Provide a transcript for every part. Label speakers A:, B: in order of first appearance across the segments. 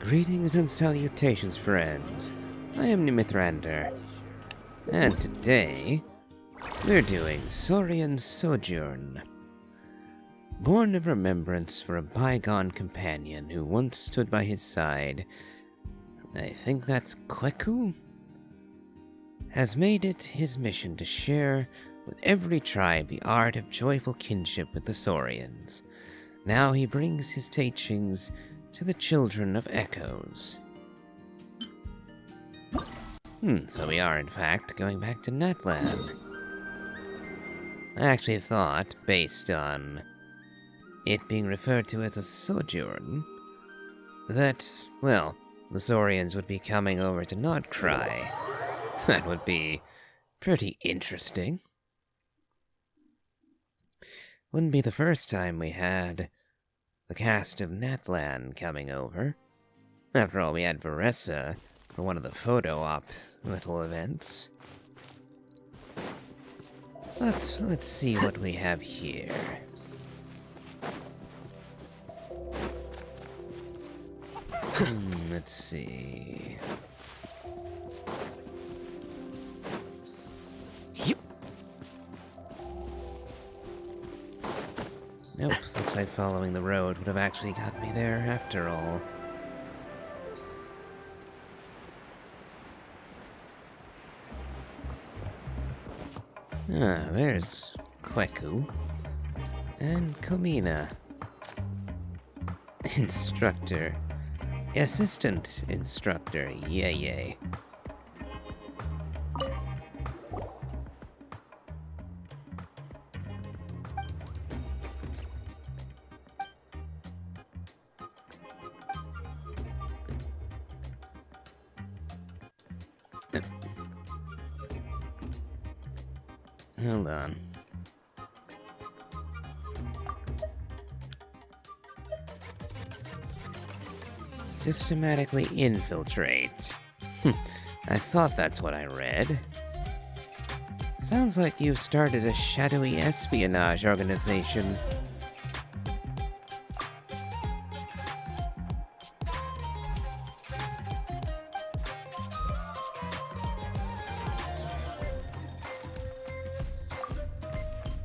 A: Greetings and salutations, friends. I am Nimithrander, and today we're doing Saurian's Sojourn. Born of remembrance for a bygone companion who once stood by his side, I think that's Kweku, has made it his mission to share with every tribe the art of joyful kinship with the Saurians. Now he brings his teachings to the children of Echoes. So we are, in fact, going back to Natland. I actually thought, based on it being referred to as a sojourn, that, well, the Saurians would be coming over to Nodcry. That would be pretty interesting. Wouldn't be the first time we had the cast of Natland coming over. After all, we had Varessa for one of the photo op little events. But let's see what we have here. Let's see. Nope, looks like following the road would have actually got me there after all. Ah, there's Kweku. And Komina. Instructor. Assistant instructor, yay. Hold on. Systematically infiltrate. I thought that's what I read. Sounds like you've started a shadowy espionage organization.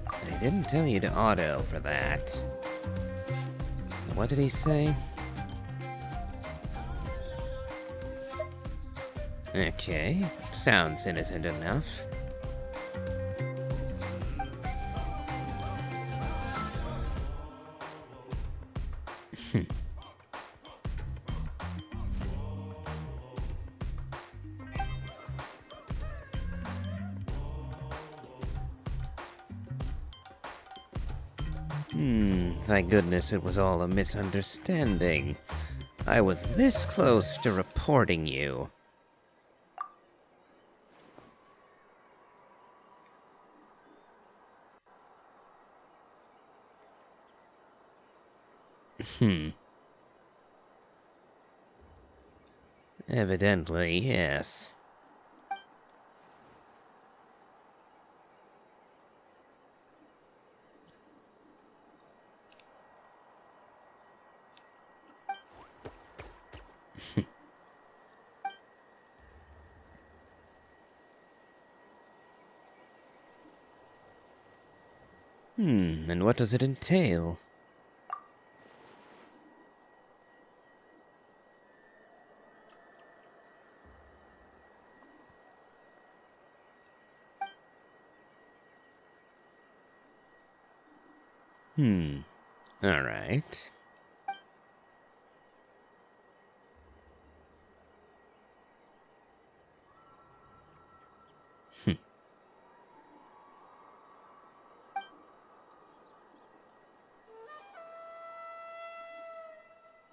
A: I didn't tell you to auto for that. What did he say? Okay, sounds innocent enough. Thank goodness it was all a misunderstanding. I was this close to reporting you. Evidently, yes. And what does it entail? All right.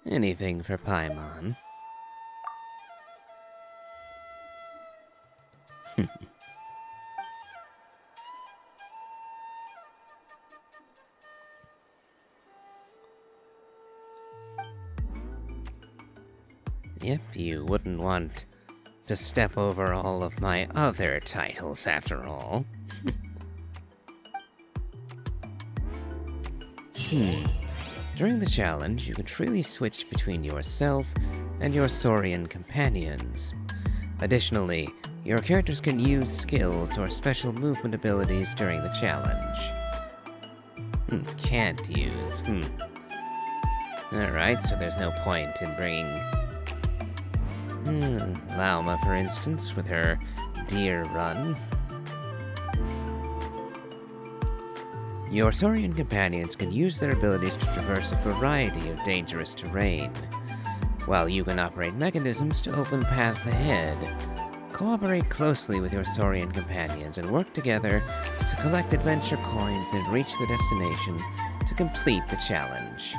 A: Anything for Paimon. Yep, you wouldn't want to step over all of my other titles after all. During the challenge, you can freely switch between yourself and your Saurian companions. Additionally, your characters can use skills or special movement abilities during the challenge. Can't use. Alright, so there's no point in bringing Lauma, for instance, with her Deer Run. Your Saurian companions can use their abilities to traverse a variety of dangerous terrain, while you can operate mechanisms to open paths ahead. Cooperate closely with your Saurian companions and work together to collect adventure coins and reach the destination to complete the challenge.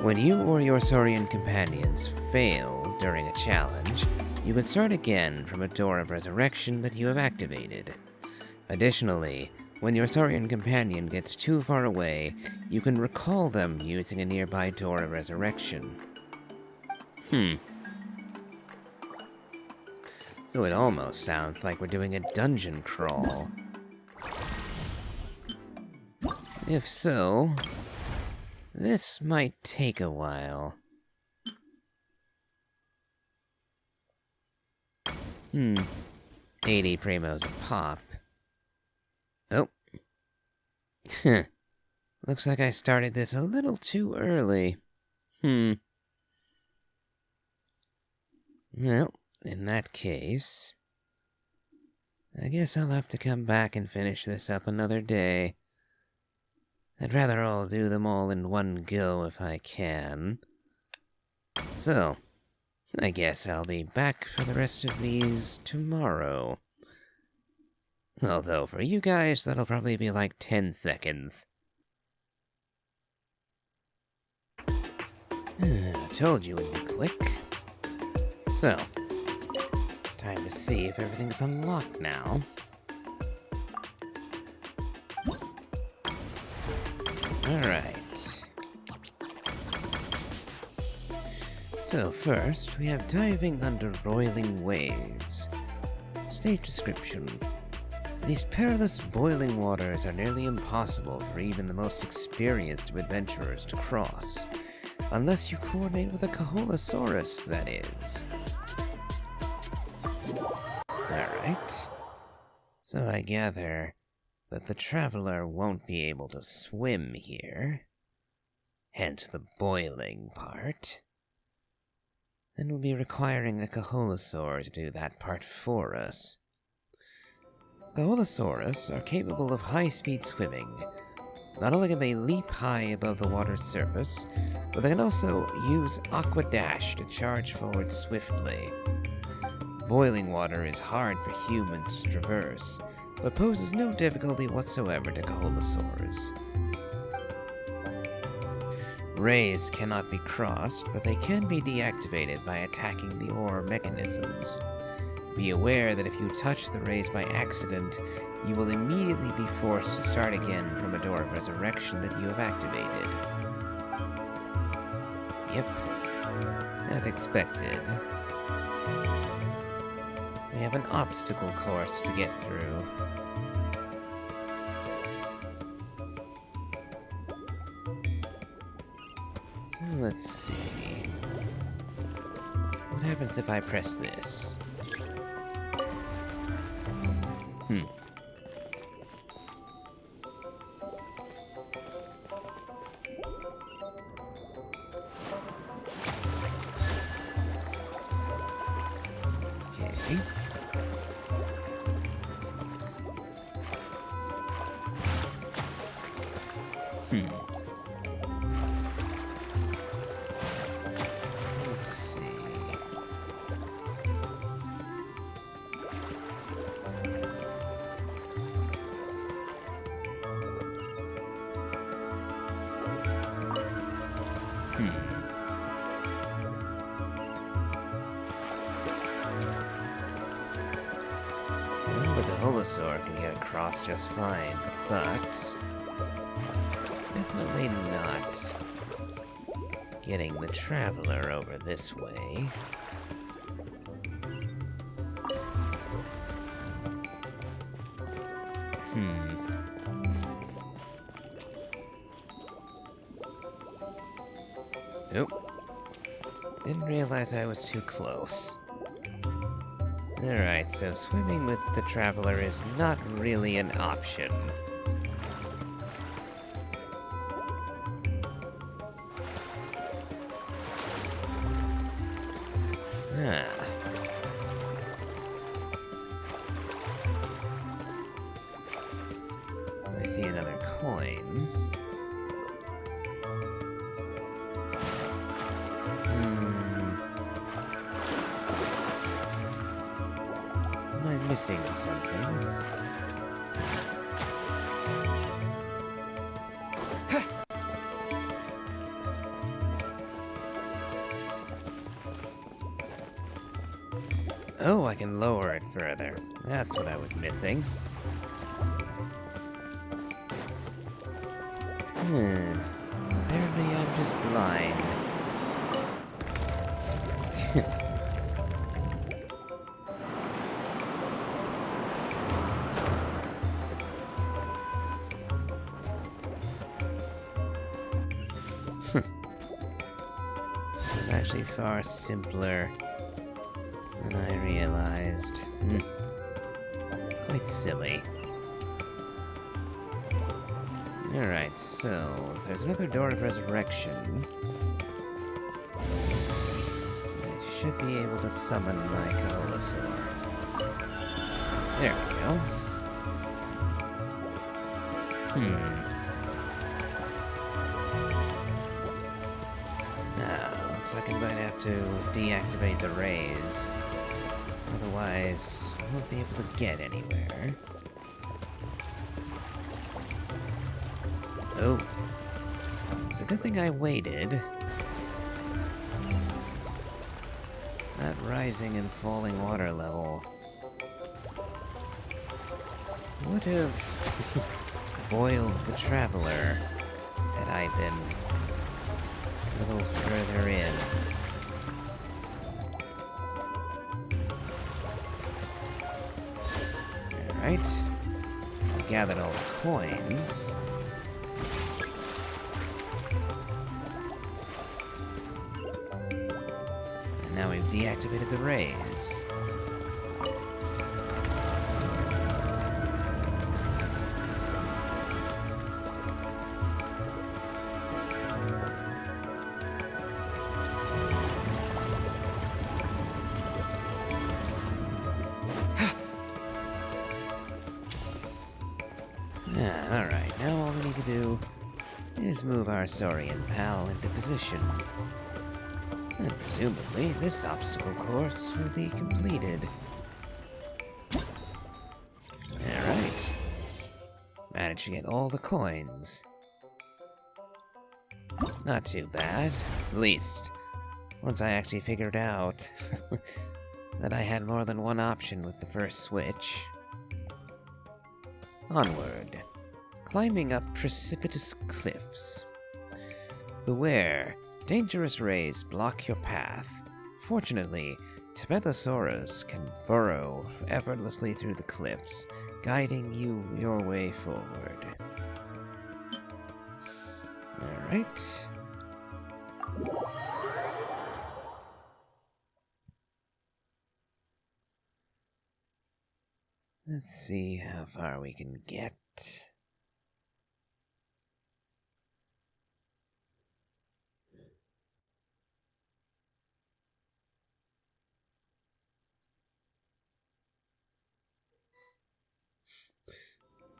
A: When you or your Saurian companions fail during a challenge, you can start again from a door of resurrection that you have activated. Additionally, when your Saurian companion gets too far away, you can recall them using a nearby door of resurrection. So it almost sounds like we're doing a dungeon crawl. If so, this might take a while. 80 primos a pop. Oh. Looks like I started this a little too early. Well, in that case, I guess I'll have to come back and finish this up another day. I'd rather all do them all in one go if I can. So, I guess I'll be back for the rest of these tomorrow. Although for you guys, that'll probably be like 10 seconds. I told you it'd be quick. So, time to see if everything's unlocked now. Alright. So first, we have diving under roiling waves. Stage description. These perilous boiling waters are nearly impossible for even the most experienced of adventurers to cross. Unless you coordinate with a Kaholosaurus, that is. Alright. So I gather that the traveler won't be able to swim here. Hence the boiling part. And we'll be requiring a Kaholosaur to do that part for us. Kaholosaurus are capable of high-speed swimming. Not only can they leap high above the water's surface, but they can also use Aqua Dash to charge forward swiftly. Boiling water is hard for humans to traverse, but poses no difficulty whatsoever to Kaholosaurs. Rays cannot be crossed, but they can be deactivated by attacking the ore mechanisms. Be aware that if you touch the rays by accident, you will immediately be forced to start again from a door of resurrection that you have activated. Yep, as expected. We have an obstacle course to get through. So let's see. What happens if I press this? Okay. Let's see. Well, the Kaholosaur can get across just fine, but definitely not getting the traveler over this way. Nope. Didn't realize I was too close. Alright, so swimming with the Traveler is not really an option. Ah. I see another coin. Am I missing something? Oh, I can lower it further. That's what I was missing. Apparently I'm just blind. It's actually far simpler than I realized. Quite silly. Alright, so there's another door of resurrection. I should be able to summon my Coalosaur. There we go. Looks like I might have to deactivate the rays. Otherwise, I won't be able to get anywhere. Oh. It's a good thing I waited. That rising and falling water level would have boiled the Traveler had I been a little further in. Alright. We gathered all the coins. And now we've deactivated the rays. Alright, now all we need to do is move our Saurian pal into position. And presumably, this obstacle course will be completed. Alright. Managed to get all the coins. Not too bad. At least, once I actually figured out that I had more than one option with the first switch. Onward. Climbing up precipitous cliffs. Beware, dangerous rays block your path. Fortunately, Tibetosaurus can burrow effortlessly through the cliffs, guiding you your way forward. Alright. Let's see how far we can get.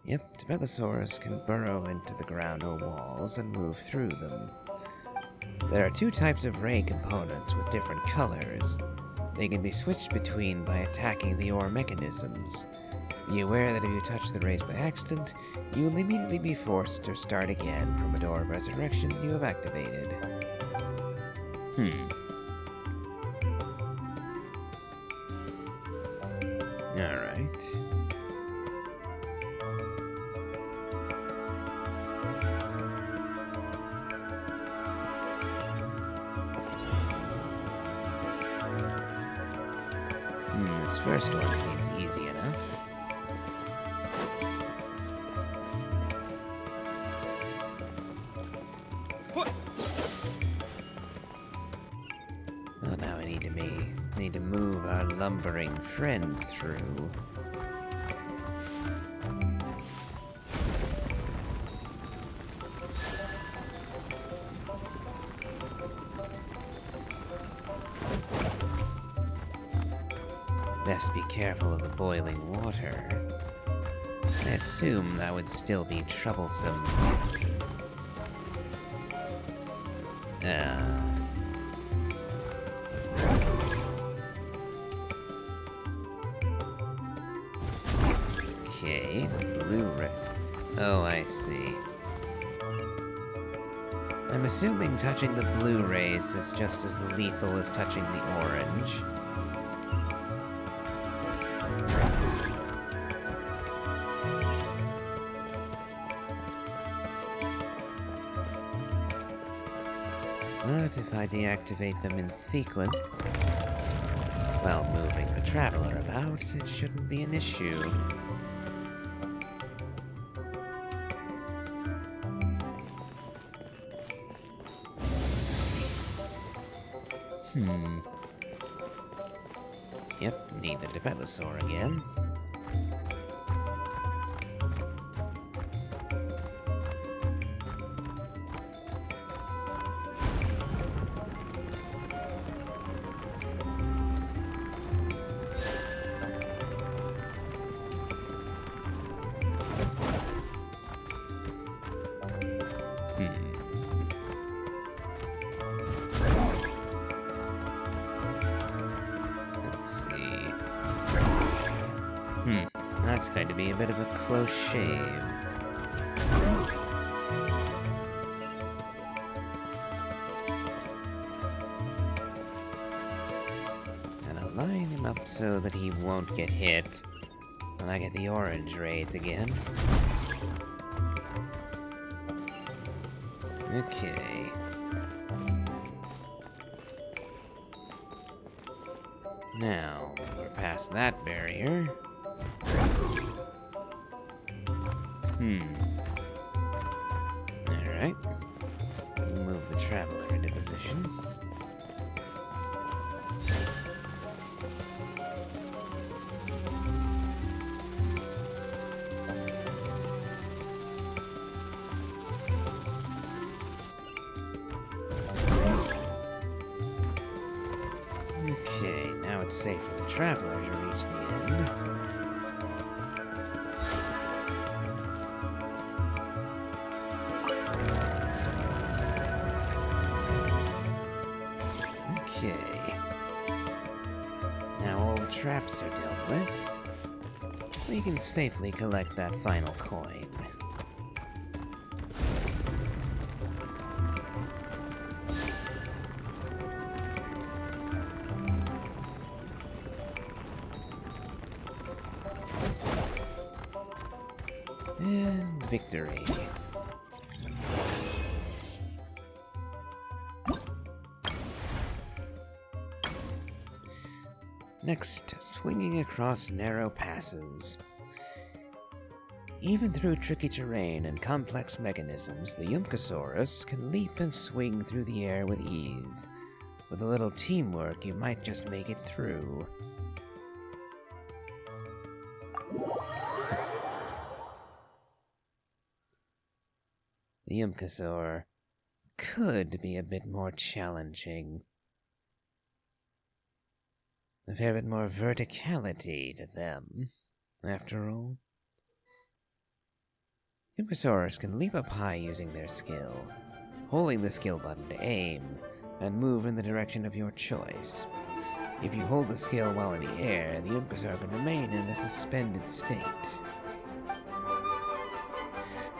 A: Yep, Tibetosaurus can burrow into the ground or walls and move through them. There are two types of ray components with different colors. They can be switched between by attacking the ore mechanisms. Be aware that if you touch the rays by accident, you will immediately be forced to start again from a door of resurrection you have activated. Alright. This first one seems easy enough. Well, now I need to move our lumbering friend through. Best be careful of the boiling water. I assume that would still be troublesome. Okay, the Blu-ray. Oh, I see. I'm assuming touching the Blu-rays is just as lethal as touching the orange. But if I deactivate them in sequence, while moving the Traveler about, it shouldn't be an issue. Yep, need the Develosaur again. That's going to be a bit of a close shave. And I'll line him up so that he won't get hit when I get the orange raids again. Okay. Now, we're past that barrier. Alright. Move the Traveler into position. Okay, now it's safe for the Traveler to reach the end. Okay. Now all the traps are dealt with. We can safely collect that final coin. And victory. Next, swinging across narrow passes. Even through tricky terrain and complex mechanisms, the Yumkasaurus can leap and swing through the air with ease. With a little teamwork, you might just make it through. The Yumkasaur could be a bit more challenging. A fair bit more verticality to them, after all. Yumkasaurus can leap up high using their skill, holding the skill button to aim, and move in the direction of your choice. If you hold the skill while in the air, the Yumkasaur can remain in a suspended state.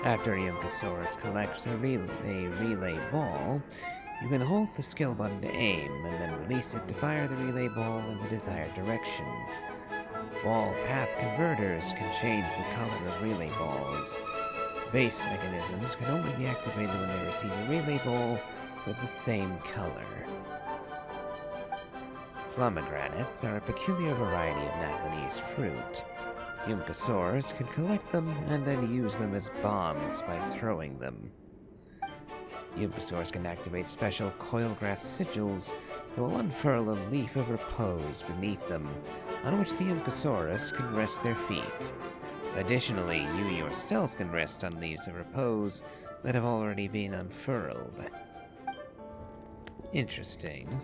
A: After a Yumkasaurus collects a relay ball, you can hold the skill button to aim, and then release it to fire the relay ball in the desired direction. Ball path converters can change the color of relay balls. Base mechanisms can only be activated when they receive a relay ball with the same color. Flamogranates are a peculiar variety of Natlanese fruit. Yumkasaurs can collect them and then use them as bombs by throwing them. Umbrasaurs can activate special coilgrass sigils that will unfurl a leaf of repose beneath them, on which the Umbrasaurus can rest their feet. Additionally, you yourself can rest on leaves of repose that have already been unfurled. Interesting.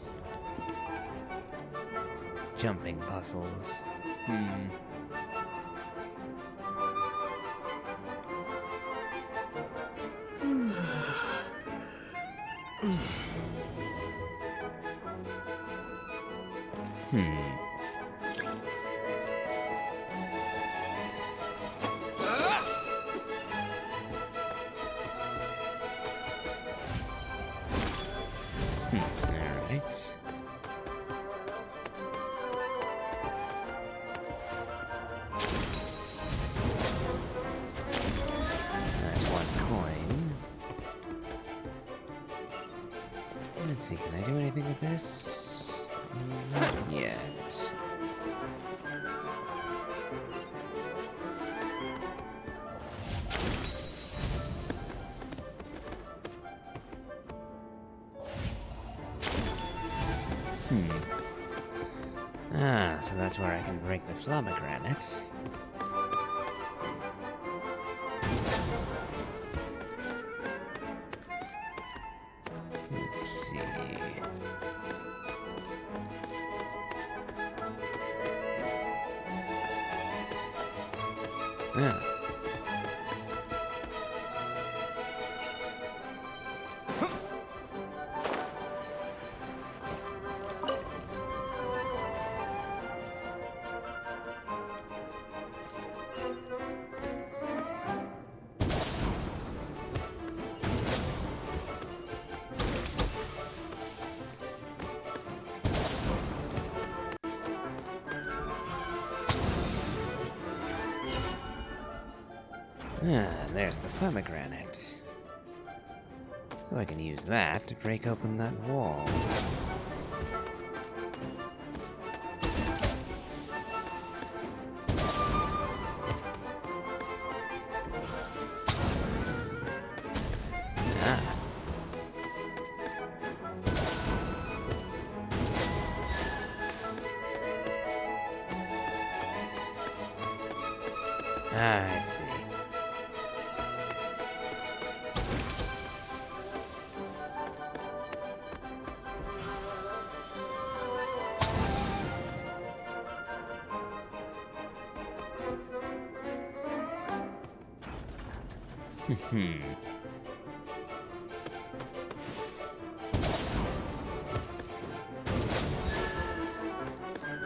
A: Jumping puzzles. Hmm. Alright. That's one coin. Let's see, can I do anything with this? Not yet. Ah, so that's where I can break the Flamigranate. Let's see. Ah. Ah, there's the Flamigranate. So I can use that to break open that wall. Ah. I see.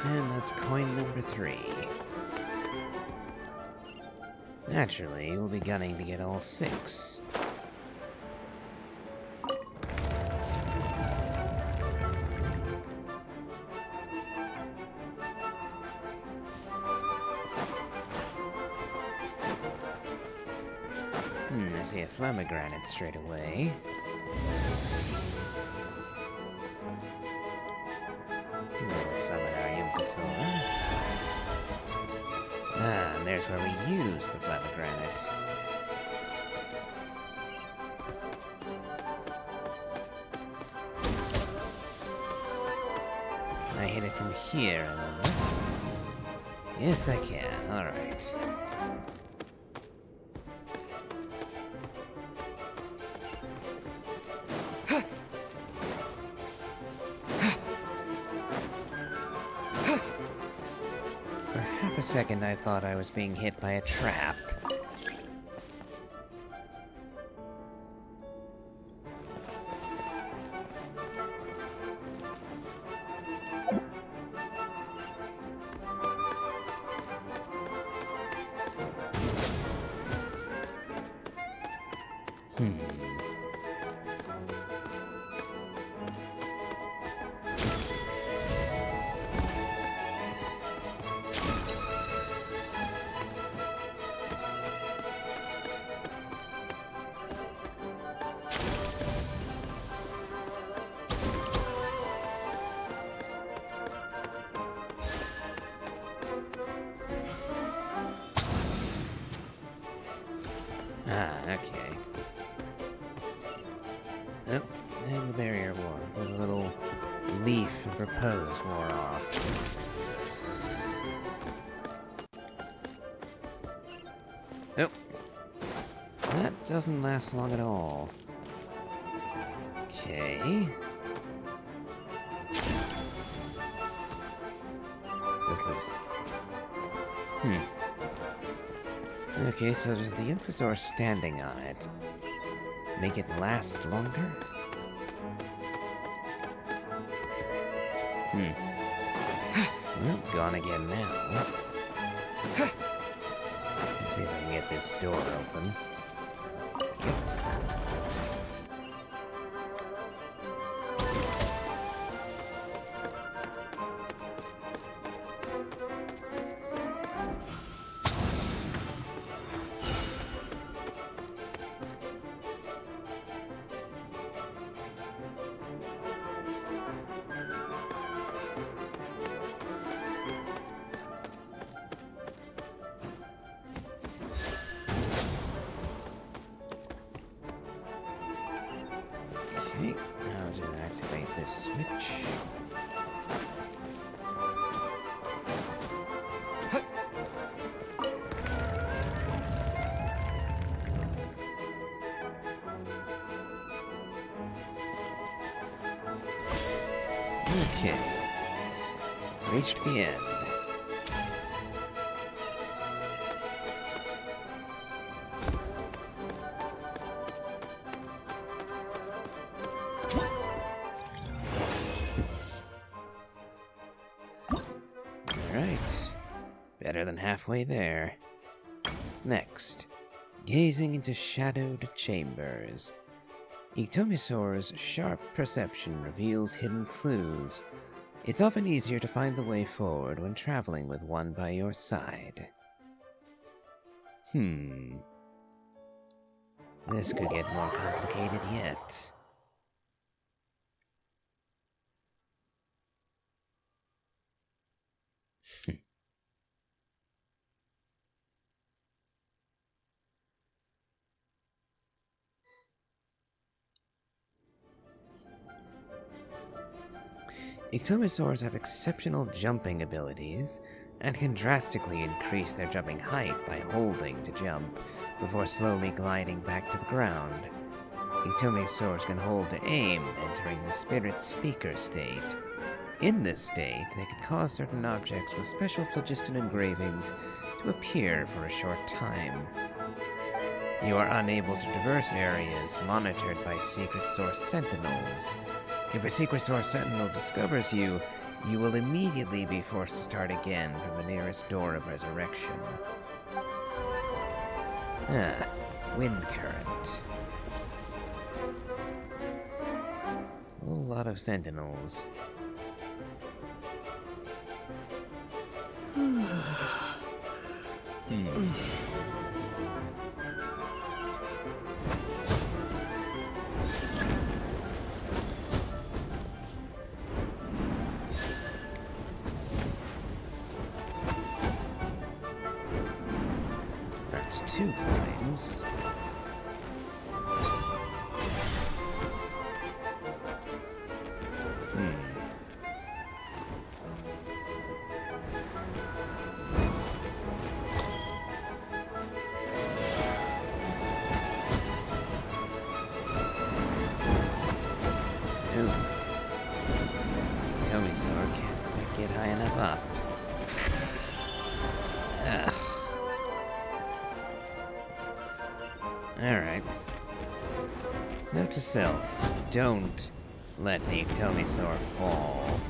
A: And that's coin number 3. Naturally, we'll be gunning to get all 6. I see a Flamigranate straight away. We'll summon our Umbrasaur. Ah, and there's where we use the Flamigranate. Can I hit it from here, I wonder? Yes, I can. Alright. For half a second, I thought I was being hit by a trap. relief and repose wore off. Oh. That doesn't last long at all. Okay. What's this? Okay, so does the Inquisitor standing on it make it last longer? Well, gone again now. Let's see if I can get this door open. Yep. Okay, now to activate this switch. Okay. Reached the end. Alright. Better than halfway there. Next. Gazing into shadowed chambers. Ictomisaur's sharp perception reveals hidden clues. It's often easier to find the way forward when traveling with one by your side. This could get more complicated yet. Ictomisaurs have exceptional jumping abilities, and can drastically increase their jumping height by holding to jump, before slowly gliding back to the ground. Ictomisaurs can hold to aim, entering the Spirit Speaker state. In this state, they can cause certain objects with special phlogiston engravings to appear for a short time. You are unable to traverse areas monitored by Secret Source Sentinels. If a Secret Source Sentinel discovers you, you will immediately be forced to start again from the nearest door of resurrection. Wind current. A lot of sentinels. That's 2 coins. Tomisaur can't quite get high enough up. Ugh. Alright. Note to self, don't let the Tomisaur fall.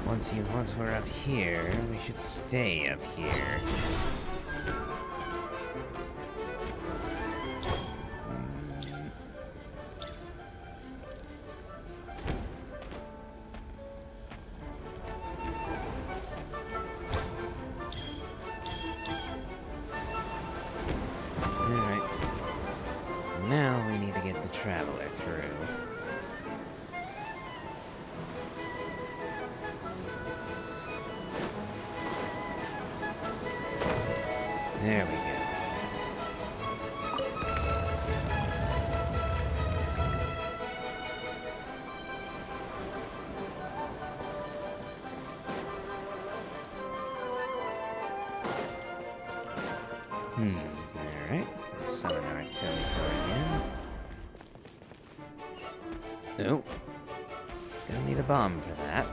A: Once we're up here, we should stay up here. Alright. Now we need to get the Traveler through. There we go. Alright. Let's summon our Saurian again. Oh. Gonna need a bomb for that.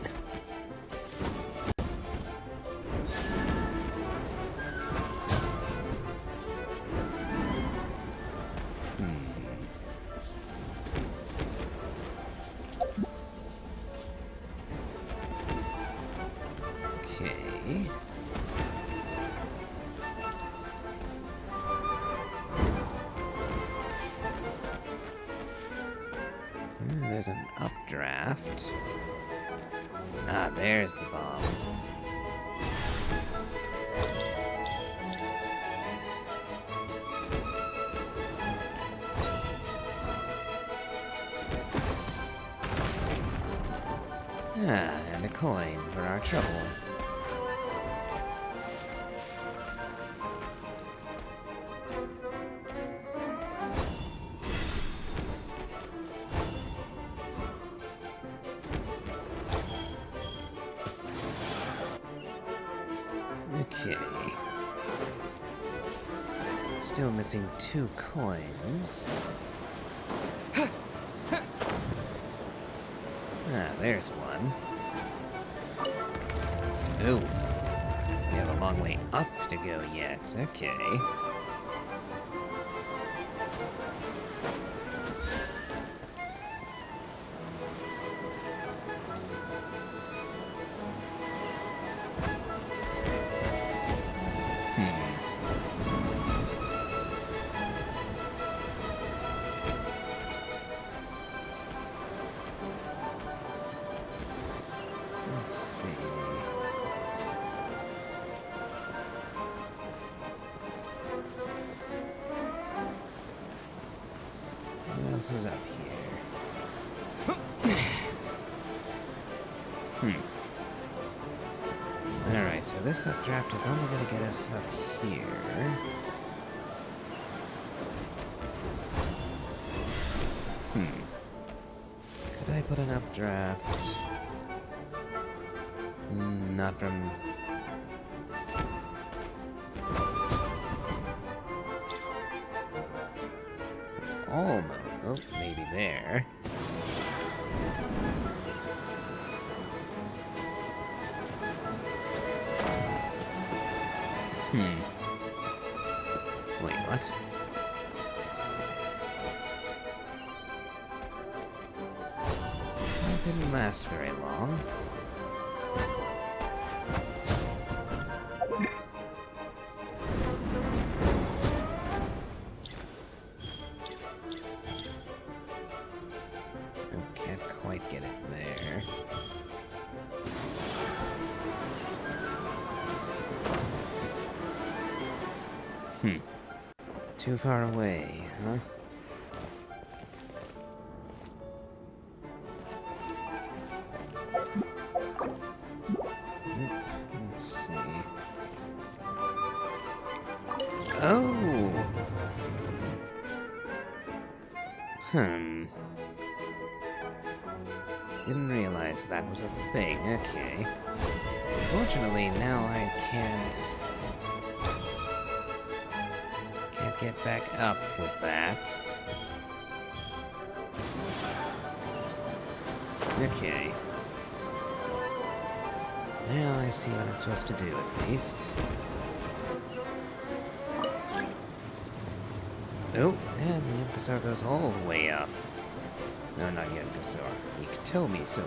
A: Okay. There's an updraft. Ah, there's the bomb. Ah, and a coin for our trouble. Okay. Still missing 2 coins. Ah, there's one. Oh. We have a long way up to go yet. Okay. Let's see. What else is up here? Alright, so this updraft is only going to get us up here. Could I put an updraft? Not from... Almost. Oh, maybe there. Wait, what? That didn't last very long. Can't quite get it there. Too far away, huh? Let's see. Oh! Didn't realize that was a thing. Okay. Fortunately, now I can't get back up with that. Okay. Now I see what I'm supposed to do, at least. Oh, and the Empresaur goes all the way up. No, not yet, Empresaur. Iktomisaur.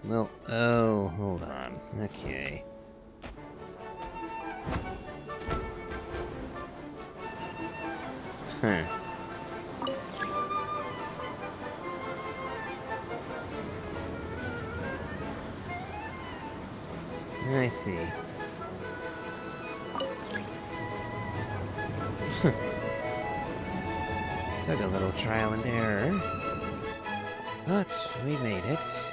A: Well, oh, hold on. Okay. I see. Took a little trial and error, but we made it.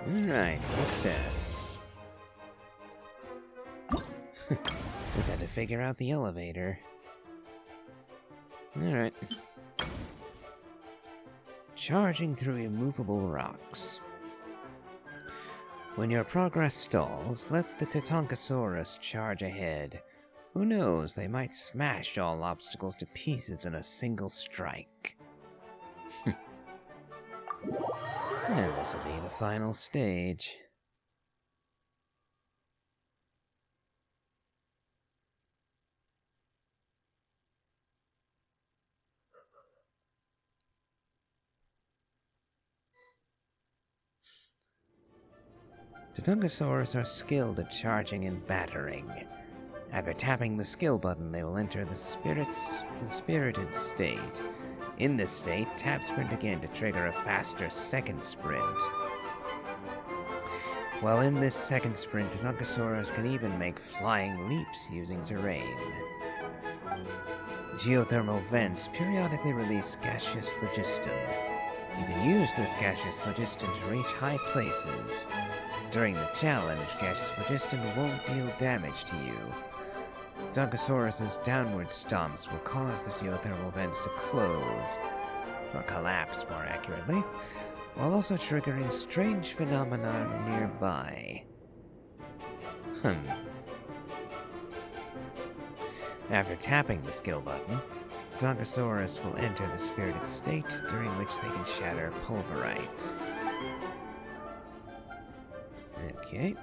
A: Alright, success. Just had to figure out the elevator. Alright. Charging through immovable rocks. When your progress stalls, let the Tatankasaurus charge ahead. Who knows, they might smash all obstacles to pieces in a single strike. And this'll be the final stage. Tatankasaurus are skilled at charging and battering. After tapping the skill button, they will enter the spirited state. In this state, tap sprint again to trigger a faster second sprint. While in this second sprint, Tatankasaurus can even make flying leaps using terrain. Geothermal vents periodically release gaseous phlogiston. You can use this gaseous phlogiston to reach high places. During the challenge, gaseous phlogiston won't deal damage to you. Tatankasaurus's downward stomps will cause the geothermal vents to close, or collapse more accurately, while also triggering strange phenomena nearby. After tapping the skill button, Tatankasaurus will enter the spirited state, during which they can shatter pulverite. Okay.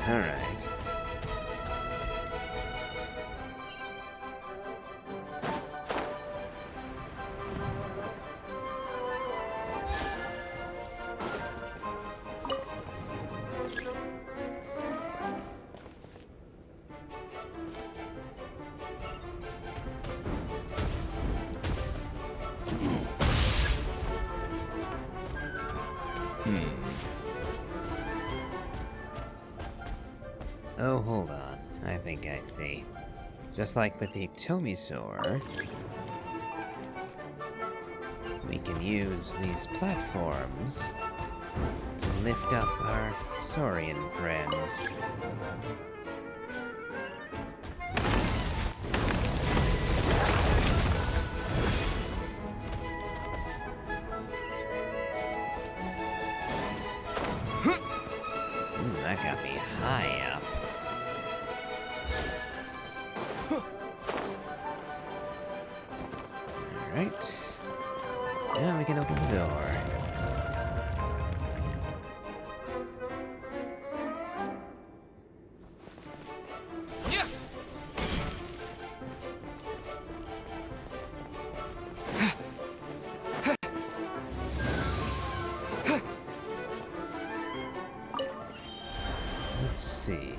A: Alright. Oh, hold on. I think I see. Just like with the Tomisaur, we can use these platforms to lift up our Saurian friends. Ooh, that got me high up. Alright. Now we can open the door. Let's see.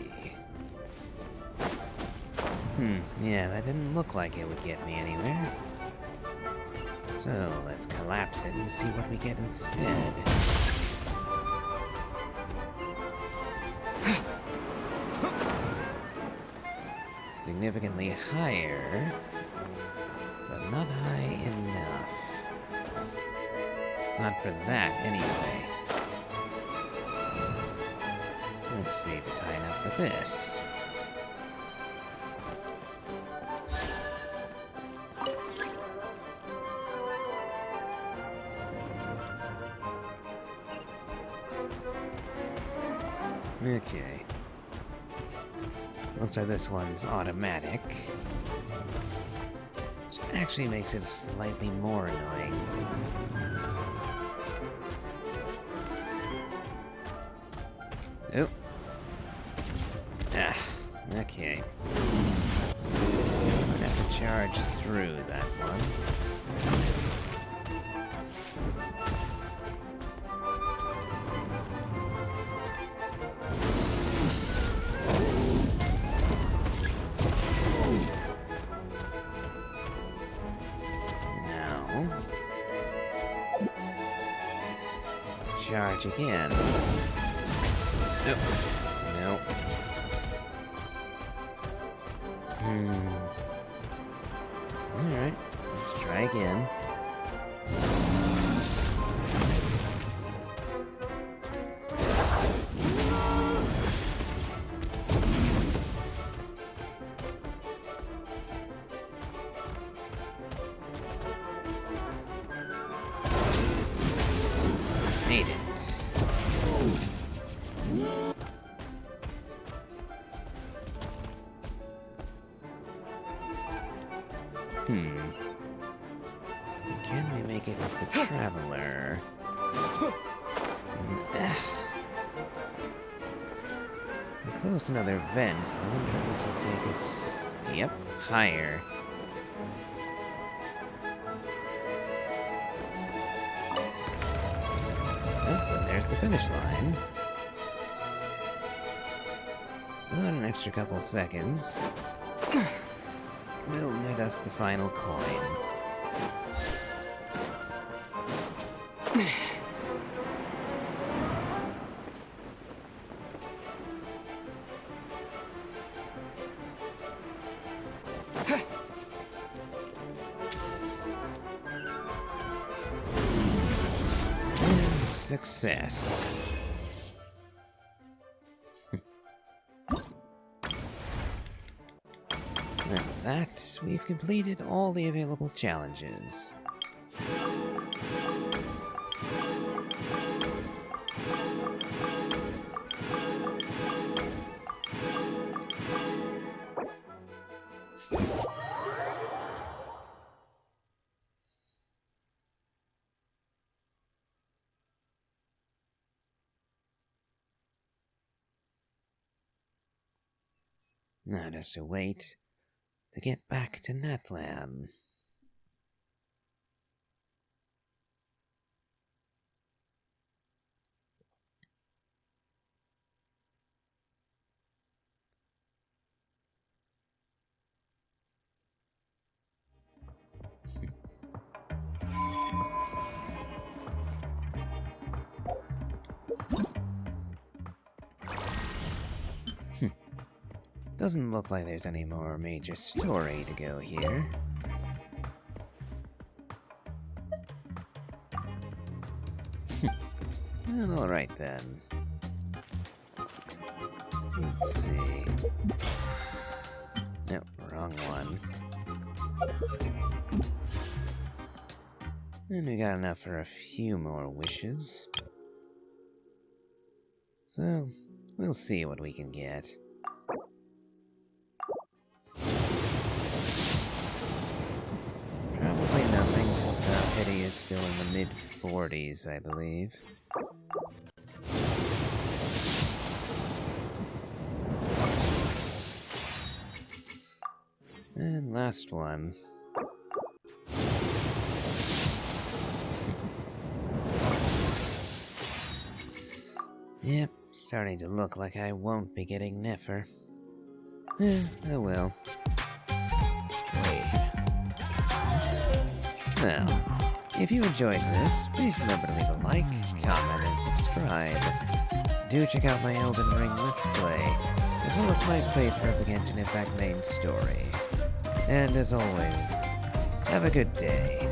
A: Yeah, that didn't look like it would get me anywhere. So, let's collapse it and see what we get instead. Significantly higher, but not high enough. Not for that, anyway. Let's see if it's high enough for this. Okay. Looks like this one's automatic. Which actually makes it slightly more annoying. Oh. Ah, okay. I'm gonna have to charge through that one. charge again. No. Alright, let's try again. Made it. Can we make it with the Traveler? We closed another vent, so I wonder if this will take us... Yep, higher. Oh, and there's the finish line. About an extra couple seconds will net us the final coin. Success. With that, we've completed all the available challenges. Now just to wait to get back to Netland. Doesn't look like there's any more major story to go here. Well, alright then. Let's see. Nope, wrong one. And we got enough for a few more wishes. So, we'll see what we can get. Probably nothing, since our pity is still in the mid-40s, I believe. And last one. Yep, starting to look like I won't be getting Nefer. Oh well. Wait. Well, if you enjoyed this, please remember to leave a like, comment, and subscribe. Do check out my Elden Ring Let's Play, as well as my playthrough of the Genshin Impact main story. And as always, have a good day.